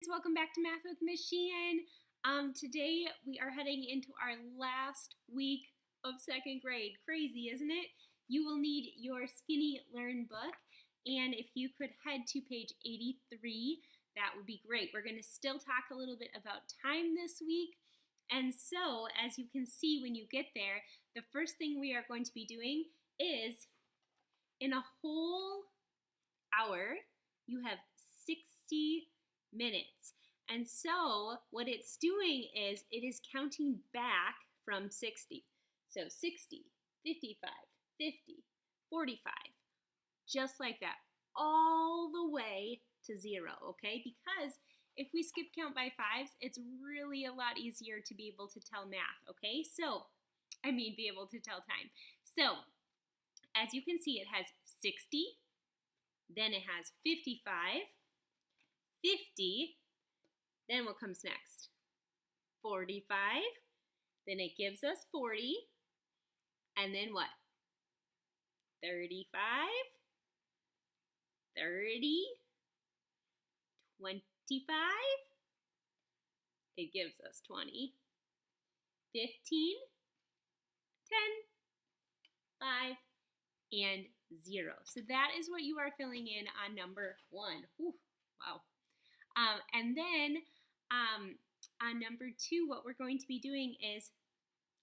Welcome back to Math with Miss Sheehan. Today we are heading into our last week of second grade. Crazy, isn't it? You will need your Skinny Learn book, and if you could head to page 83, that would be great. We're going to still talk a little bit about time this week, and so as you can see when you get there, the first thing we are going to be doing is in a whole hour, you have 60 minutes. And so what it's doing is it is counting back from 60. So 60, 55, 50, 45, just like that, all the way to 0, okay? Because if we skip count by fives, it's really a lot easier to be able to tell math, okay? Be able to tell time. So, as you can see, it has 60, then it has 55, 50, then what comes next? 45, then it gives us 40, and then what? 35, 30, 25, it gives us 20, 15, 10, 5, and 0. So that is what you are filling in on number 1. Whew, wow. And then on number 2, what we're going to be doing is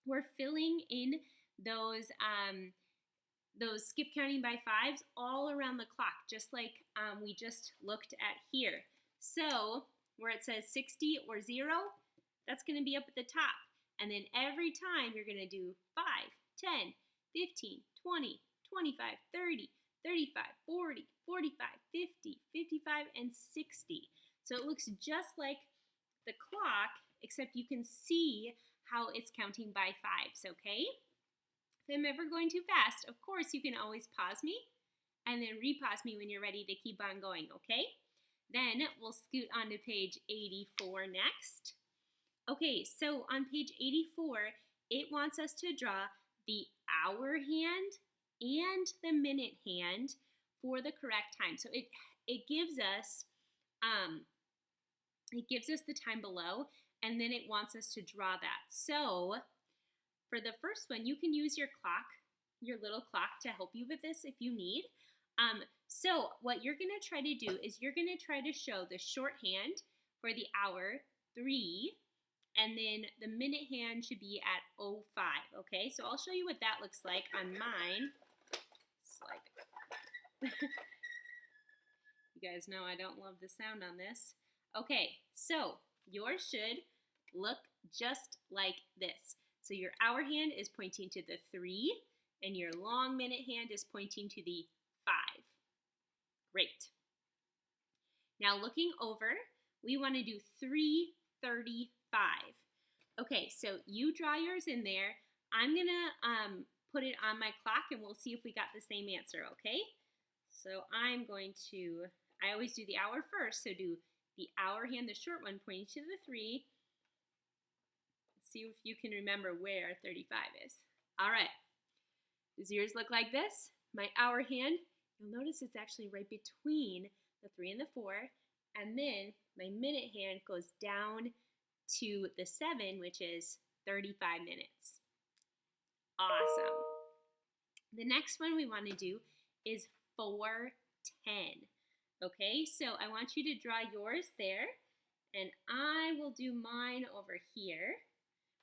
we're filling in those skip counting by fives all around the clock, just like we just looked at here. So where it says 60 or 0, that's going to be up at the top. And then every time you're going to do 5, 10, 15, 20, 25, 30, 35, 40, 45, 50, 55, and 60. So it looks just like the clock, except you can see how it's counting by fives, okay? If I'm ever going too fast, of course you can always pause me and then repause me when you're ready to keep on going, okay? Then we'll scoot on to page 84 next. Okay, so on page 84, it wants us to draw the hour hand and the minute hand for the correct time. So it gives us the time below, and then it wants us to draw that. So for the first one, you can use your clock, your little clock, to help you with this if you need. So what you're going to try to do is you're going to try to show the shorthand for the hour, 3, and then the minute hand should be at 05, okay? So I'll show you what that looks like on mine. You guys know I don't love the sound on this. Okay, so yours should look just like this. So your hour hand is pointing to the 3, and your long minute hand is pointing to the 5. Great. Now looking over, we want to do 3:35. Okay, so you draw yours in there. I'm going to put it on my clock, and we'll see if we got the same answer, okay? So I always do the hour first, so do the hour hand, the short one, pointing to the 3. Let's see if you can remember where 35 is. All right. Does yours look like this? My hour hand, you'll notice it's actually right between the 3 and the 4. And then my minute hand goes down to the 7, which is 35 minutes. Awesome. The next one we want to do is 4:10. Okay, so I want you to draw yours there, and I will do mine over here.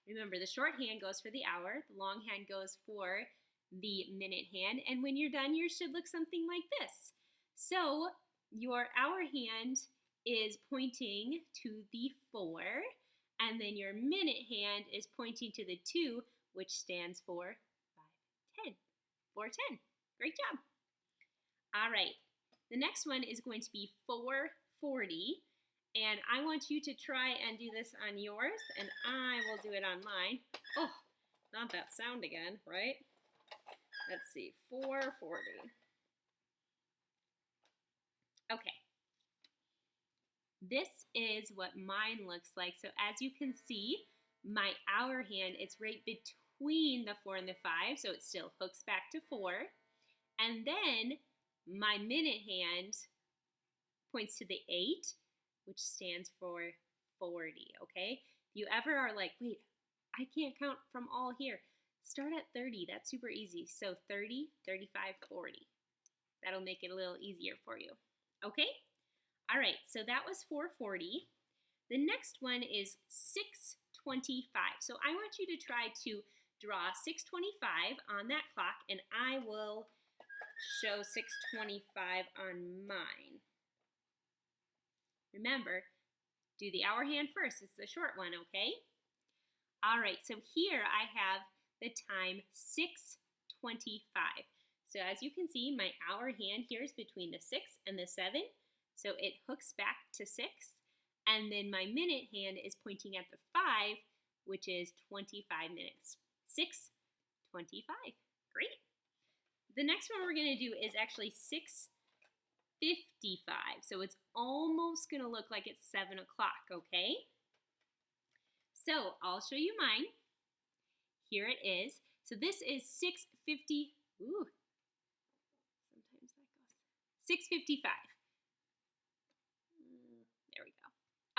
Remember, the short hand goes for the hour, the long hand goes for the minute hand, and when you're done, yours should look something like this. So your hour hand is pointing to the 4, and then your minute hand is pointing to the 2, which stands for 5:10. 4:10. Great job. All right. The next one is going to be 4:40, and I want you to try and do this on yours, and I will do it on mine. Oh, not that sound again, right? Let's see, 4:40. Okay. This is what mine looks like. So as you can see, my hour hand, it's right between the 4 and the 5, so it still hooks back to 4. And then my minute hand points to the 8, which stands for 40, okay? If you ever are like, wait, I can't count from all here, start at 30. That's super easy. So 30, 35, 40. That'll make it a little easier for you. Okay? All right, so that was 440. The next one is 625. So I want you to try to draw 625 on that clock, and I will show 625 on mine. Remember, do the hour hand first. It's the short one, okay? All right, so here I have the time 6:25. So as you can see, my hour hand here is between the 6 and the 7. So it hooks back to 6. And then my minute hand is pointing at the 5, which is 25 minutes. 6:25. Great. The next one we're going to do is actually 6:55. So it's almost going to look like it's 7 o'clock, okay? So I'll show you mine. Here it is. So this is 6:50. Ooh. Sometimes that goes. 6:55. There we go.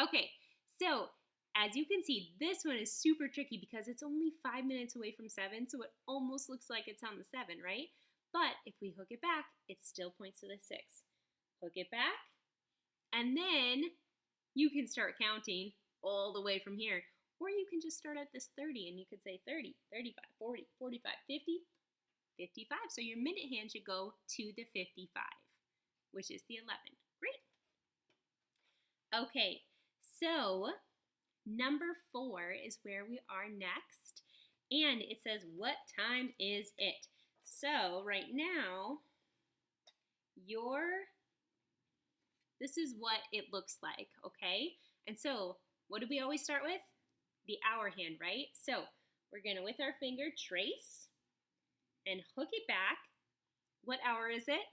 Okay. So as you can see, this one is super tricky because it's only 5 minutes away from 7, so it almost looks like it's on the 7, right? But if we hook it back, it still points to the 6. Hook it back, and then you can start counting all the way from here. Or you can just start at this 30, and you could say 30, 35, 40, 45, 50, 55. So your minute hand should go to the 55, which is the 11. Great. Okay, so number 4 is where we are next, and it says, what time is it? So right now, this is what it looks like, okay? And so what do we always start with? The hour hand, right? So we're going to, with our finger, trace and hook it back. What hour is it?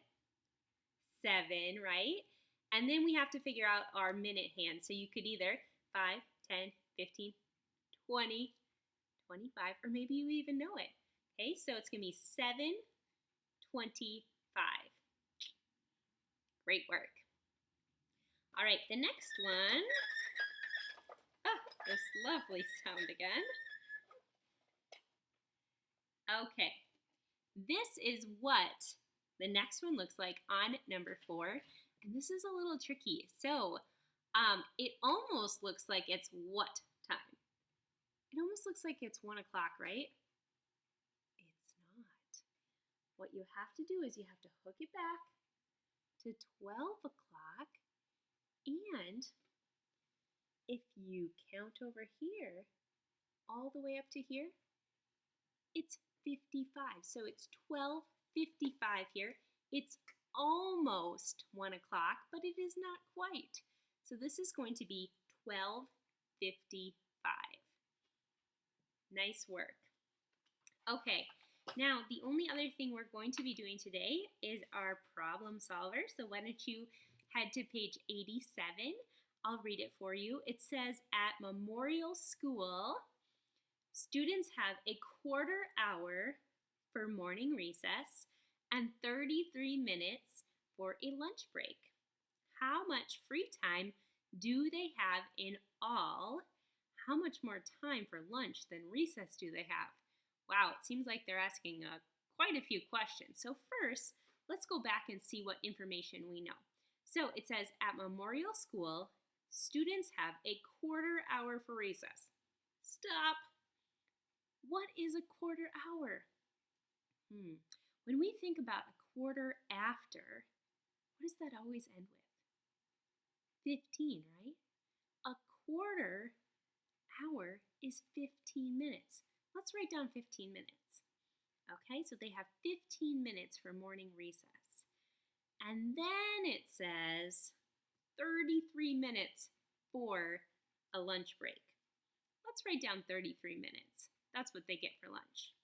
7, right? And then we have to figure out our minute hand. So you could either 5, 10, 15, 20, 25, or maybe you even know it. Okay, so it's going to be 7:25. Great work. All right, the next one. This lovely sound again. Okay, this is what the next one looks like on number 4, and this is a little tricky. So it almost looks like it's what time? It almost looks like it's 1 o'clock, right? It's not. What you have to do is you have to hook it back to 12 o'clock, and if you count over here, all the way up to here, it's 55. So it's 12:55 here. It's almost 1 o'clock, but it is not quite. So this is going to be 12:55. Nice work. Okay, now the only other thing we're going to be doing today is our problem solver. So why don't you head to page 87. I'll read it for you. It says, at Memorial School, students have a quarter hour for morning recess and 33 minutes for a lunch break. How much free time do they have in all? How much more time for lunch than recess do they have? Wow, it seems like they're asking quite a few questions. So first, let's go back and see what information we know. So it says, at Memorial School, students have a quarter hour for recess. Stop. What is a quarter hour? When we think about a quarter after, what does that always end with? 15, right? A quarter hour is 15 minutes. Let's write down 15 minutes. Okay, so they have 15 minutes for morning recess. And then it says 33 minutes for a lunch break. Let's write down 33 minutes. That's what they get for lunch.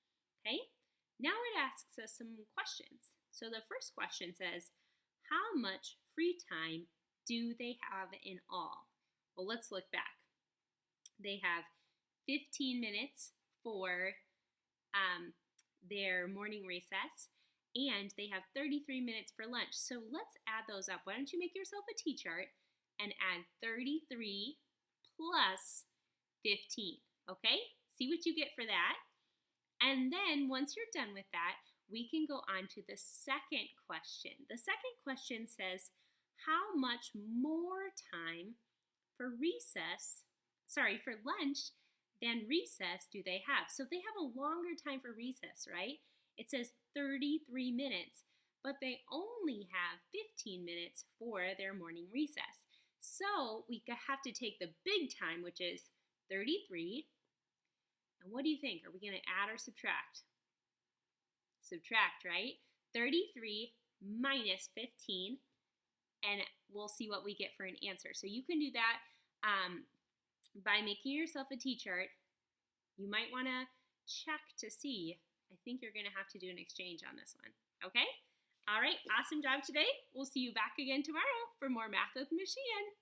Okay, now it asks us some questions. So the first question says, how much free time do they have in all? Well, let's look back. They have 15 minutes for their morning recess, and they have 33 minutes for lunch. So let's add those up. Why don't you make yourself a T-chart and add 33 plus 15. Okay? See what you get for that. And then once you're done with that, we can go on to the second question. The second question says, how much more time for lunch than recess do they have? So they have a longer time for recess, right? It says 33 minutes, but they only have 15 minutes for their morning recess. So we have to take the big time, which is 33. And what do you think? Are we going to add or subtract? Subtract, right? 33 minus 15, and we'll see what we get for an answer. So you can do that by making yourself a T-chart. You might want to check to see. I think you're going to have to do an exchange on this one. Okay? All right, awesome job today. We'll see you back again tomorrow for more Math with Miss Sheehan.